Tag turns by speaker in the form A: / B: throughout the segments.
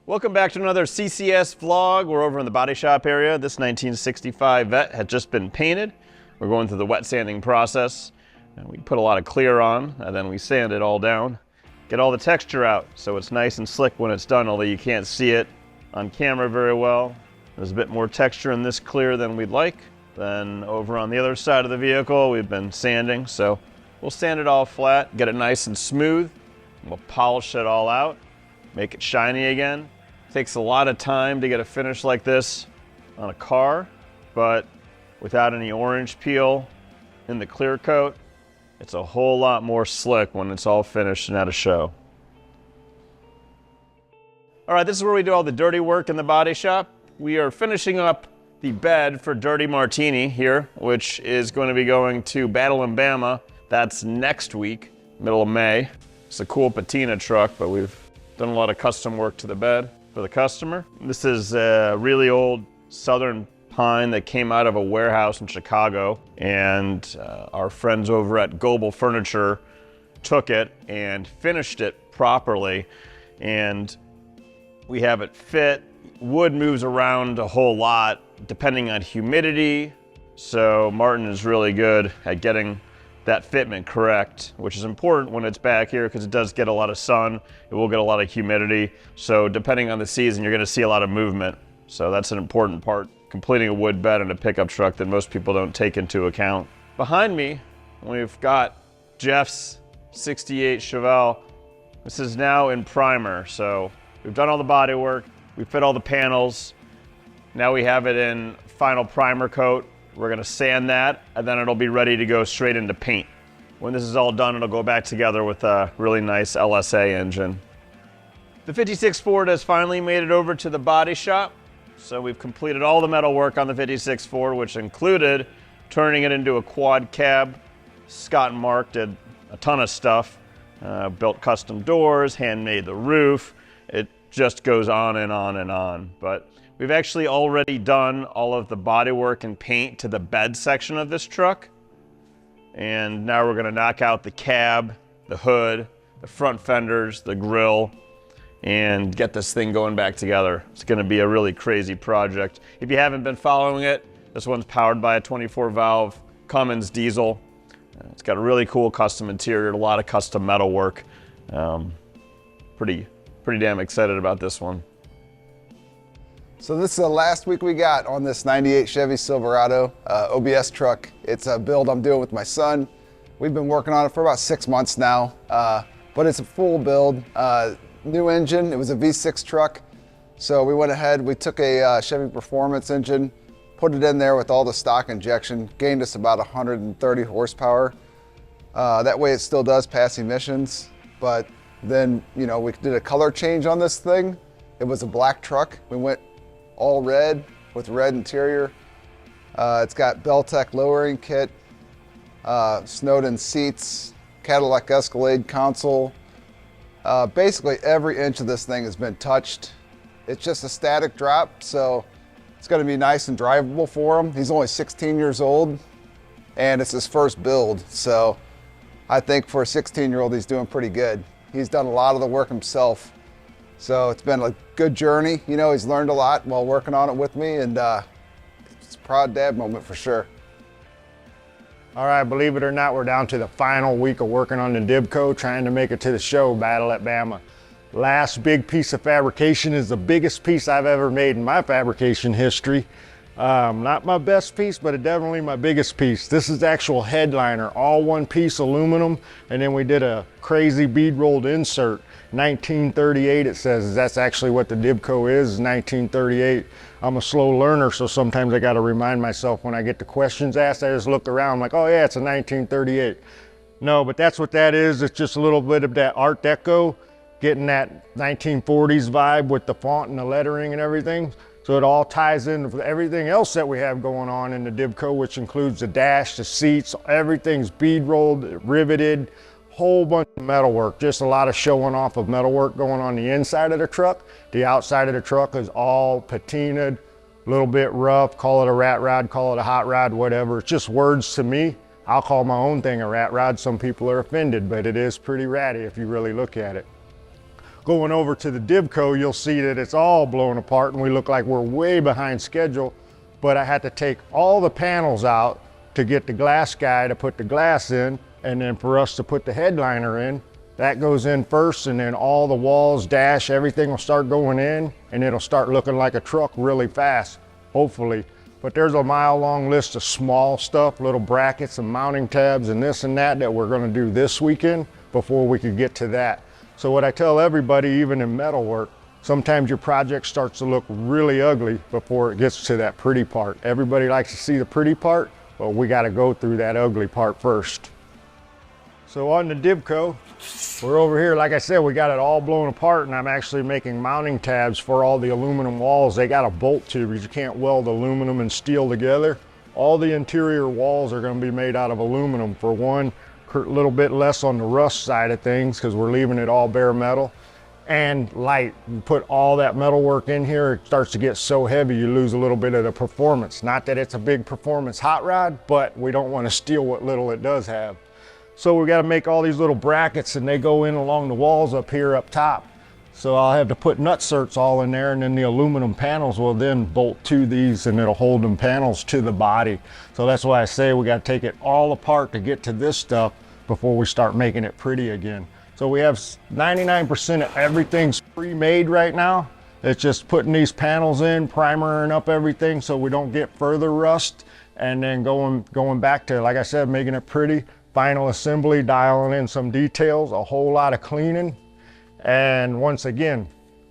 A: Welcome back to another CCS vlog. We're over in the body shop area. This 1965 Vet had just been painted. We're going through the wet sanding process. And we put a lot of clear on, and then we sand it all down. Get all the texture out so it's nice and slick when it's done, although you can't see it on camera very well. There's a bit more texture in this clear than we'd like. Then over on the other side of the vehicle, we've been sanding, so we'll sand it all flat, get it nice and smooth. We'll polish it all out, make it shiny again. Takes a lot of time to get a finish like this on a car, but without any orange peel in the clear coat, it's a whole lot more slick when it's all finished and at a show. All right, this is where we do all the dirty work in the body shop. We are finishing up the bed for Dirty Martini here, which is going to be going to Battle in Bama. That's next week, middle of May. It's a cool patina truck, but we've done a lot of custom work to the bed for the customer. This is a really old Southern pine that came out of a warehouse in Chicago, and our friends over at Goebel Furniture took it and finished it properly, and we have it fit. Wood moves around a whole lot depending on humidity, so Martin is really good at getting that fitment correct, which is important when it's back here because it does get a lot of sun. It will get a lot of humidity. So depending on the season, you're gonna see a lot of movement. So that's an important part, completing a wood bed in a pickup truck that most people don't take into account. Behind me, we've got Jeff's 68 Chevelle. This is now in primer. So we've done all the body work. We fit all the panels. Now we have it in final primer coat. We're gonna sand that, and then it'll be ready to go straight into paint. When this is all done, it'll go back together with a really nice LSA engine. The 56 Ford has finally made it over to the body shop. So we've completed all the metal work on the 56 Ford, which included turning it into a quad cab. Scott and Mark did a ton of stuff, built custom doors, handmade the roof. It just goes on and on and on. But we've actually already done all of the body work and paint to the bed section of this truck. And now we're gonna knock out the cab, the hood, the front fenders, the grille, and get this thing going back together. It's gonna be a really crazy project. If you haven't been following it, this one's powered by a 24 valve Cummins diesel. It's got a really cool custom interior, a lot of custom metal work. Pretty damn excited about this one.
B: So this is the last week we got on this 98 Chevy Silverado OBS truck. It's a build I'm doing with my son. We've been working on it for about 6 months now, but it's a full build. New engine, it was a V6 truck. So we went ahead, we took a Chevy Performance engine, put it in there with all the stock injection, gained us about 130 horsepower. That way it still does pass emissions, but then, you know, we did a color change on this thing. It was a black truck. We went all red with red interior. It's got Beltec lowering kit, Snowden seats, Cadillac Escalade console. Basically every inch of this thing has been touched. It's just a static drop, so it's gonna be nice and drivable for him. He's only 16 years old and it's his first build. So I think for a 16-year-old, he's doing pretty good. He's done a lot of the work himself. So it's been a good journey. You know, he's learned a lot while working on it with me, and it's a proud dad moment for sure.
C: All right, believe it or not, we're down to the final week of working on the Dibco, trying to make it to the show, Battle at Bama. Last big piece of fabrication is the biggest piece I've ever made in my fabrication history. Not my best piece, but definitely my biggest piece. This is the actual headliner, all one piece aluminum, and then we did a crazy bead rolled insert. 1938 it says. That's actually what the Dibco is 1938. I'm a slow learner, so sometimes I got to remind myself when I get the questions asked. I just look around like, oh yeah, it's a 1938. No, but that's what that is. It's just a little bit of that Art Deco, getting that 1940s vibe with the font and the lettering and everything. So it all ties in with everything else that we have going on in the Dibco, which includes the dash, the seats, everything's bead rolled, riveted, whole bunch of metalwork, just a lot of showing off of metalwork going on the inside of the truck. The outside of the truck is all patinaed, a little bit rough, call it a rat rod, call it a hot rod, whatever. It's just words to me. I'll call my own thing a rat rod. Some people are offended, but it is pretty ratty if you really look at it. going over to the Dibco, you'll see that it's all blown apart and we look like we're way behind schedule. But I had to take all the panels out to get the glass guy to put the glass in, and then for us to put the headliner in. That goes in first, and then all the walls, dash, everything will start going in, and it'll start looking like a truck really fast, hopefully. But there's a mile-long list of small stuff, little brackets and mounting tabs and this and that we're gonna do this weekend before we could get to that. So what I tell everybody, even in metalwork, sometimes your project starts to look really ugly before it gets to that pretty part. Everybody likes to see the pretty part, but we gotta go through that ugly part first. So on the Dibco, we're over here, like I said, we got it all blown apart, and I'm actually making mounting tabs for all the aluminum walls. They got a bolt to because you can't weld aluminum and steel together. All the interior walls are gonna be made out of aluminum. For one, a little bit less on the rust side of things because we're leaving it all bare metal, and light. You put all that metal work in here, it starts to get so heavy you lose a little bit of the performance. Not that it's a big performance hot rod, but we don't want to steal what little it does have. So we got to make all these little brackets, and they go in along the walls up here up top. So I'll have to put nut certs all in there, and then the aluminum panels will then bolt to these, and it'll hold them panels to the body. So that's why I say we got to take it all apart to get to this stuff before we start making it pretty again. So we have 99% of everything's pre-made right now. It's just putting these panels in, primering up everything so we don't get further rust, and then going back to, like I said, making it pretty. Final assembly, dialing in some details, a whole lot of cleaning. And once again,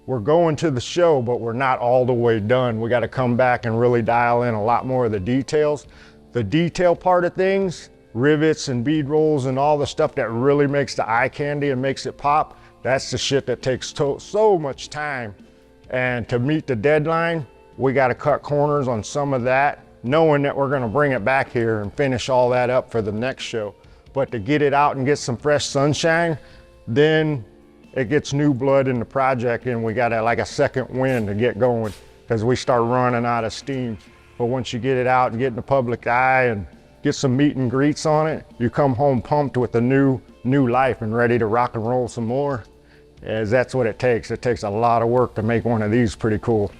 C: we're going to the show, but we're not all the way done. We got to come back and really dial in a lot more of the details. The detail part of things, rivets and bead rolls and all the stuff that really makes the eye candy and makes it pop, that's the shit that takes so much time. And to meet the deadline, we got to cut corners on some of that, knowing that we're going to bring it back here and finish all that up for the next show. But to get it out and get some fresh sunshine, then it gets new blood in the project, and we got like a second wind to get going because we start running out of steam. But once you get it out and get in the public eye and get some meet and greets on it, you come home pumped with a new life and ready to rock and roll some more, as that's what it takes. It takes a lot of work to make one of these pretty cool.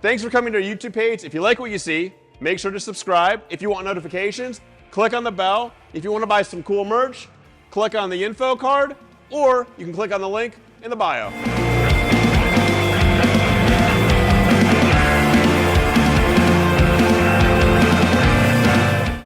A: Thanks for coming to our YouTube page. If you like what you see, make sure to subscribe. If you want notifications, click on the bell. If you want to buy some cool merch, click on the info card, or you can click on the link in the bio.